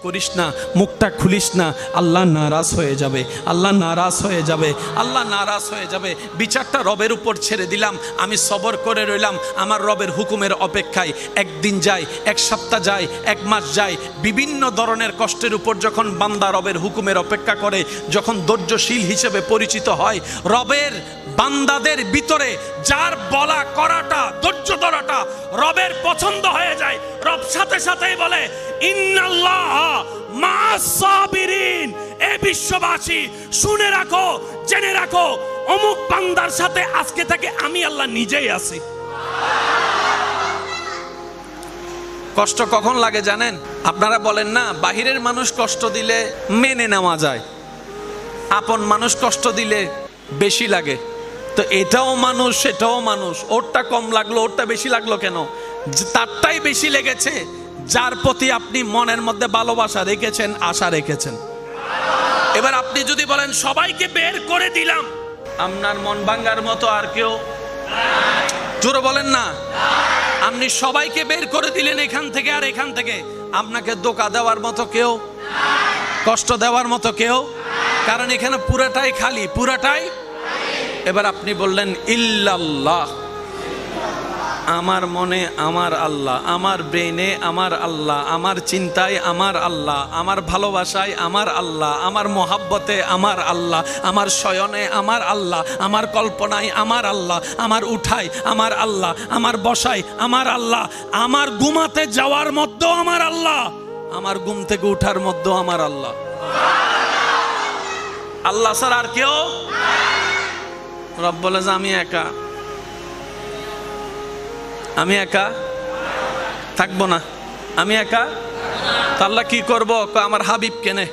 করিস না, মুখটা খুলিস না, আল্লাহ নারাজ হয়ে যাবে, আল্লাহ নারাজ হয়ে যাবে, আল্লাহ নারাজ হয়ে যাবে। বিচারটা রবের উপর ছেড়ে দিলাম, আমি সবর করে রইলাম আমার রবের হুকুমের অপেক্ষায়। একদিন যায়, এক সপ্তাহ যায়, এক মাস যায়, বিভিন্ন ধরনের কষ্টের উপর যখন বান্দা রবের হুকুমের অপেক্ষা করে, যখন ধৈর্যশীল হিসেবে পরিচিত হয়, রবের বান্দাদের ভিতরে যার বলা করাটা, ধৈর্য ধরাটা রবের পছন্দ হয়ে যায়, রব সাথে সাথেই বলে ইন্নাল্লাহ মা'আস সাবিরিন। এ বিশ্ববাসী শুনে রাখো, জেনে রাখো, অমুক বান্দার সাথে আজকে থেকে আমি আল্লাহ নিজেই আছি। কষ্ট কখন লাগে জানেন? আপনারা বলেন না বাহিরের মানুষ কষ্ট দিলে মেনে নেওয়া যায়, আপন মানুষ কষ্ট দিলে বেশি লাগে। তো এটাও মানুষ, সেটাও মানুষ, ওরটা কম লাগলো, ওরটা বেশি লাগলো কেন? তারটাই বেশি লেগেছে যার প্রতি আপনি মনের মধ্যে ভালোবাসা রেখেছেন, আশা রেখেছেন। এবার আপনি যদি বলেন সবাইকে বের করে দিলাম, আপনার মন ভাঙ্গার মতো আর কেউ? জোরে বলেন না। আপনি সবাইকে বের করে দিলেন এখান থেকে আর এখান থেকে, আপনাকে ধোঁকা দেওয়ার মতো কেউ, কষ্ট দেওয়ার মতো কেউ? কারণ এখানে পুরাটাই খালি, পুরাটাই। এবার আপনি বললেন ইল্লাল্লাহ, আমার মনে আমার আল্লাহ, আমার ব্রেনে আমার আল্লাহ, আমার চিন্তায় আমার আল্লাহ, আমার ভালোবাসায় আমার আল্লাহ, আমার মোহাব্বতে আমার আল্লাহ, আমার শয়নে আমার আল্লাহ, আমার কল্পনায় আমার আল্লাহ, আমার উঠায় আমার আল্লাহ, আমার বসায় আমার আল্লাহ, আমার ঘুমাতে যাওয়ার মধ্যেও আমার আল্লাহ, আমার ঘুম থেকে উঠার মধ্যেও আমার আল্লাহ। আল্লাহ স্যার আর কেউ? রব বলে যে আমি একা, আমি একা থাকবো না, আমি একা। আল্লাহ কি করবো? আমার হাবিব কেনে।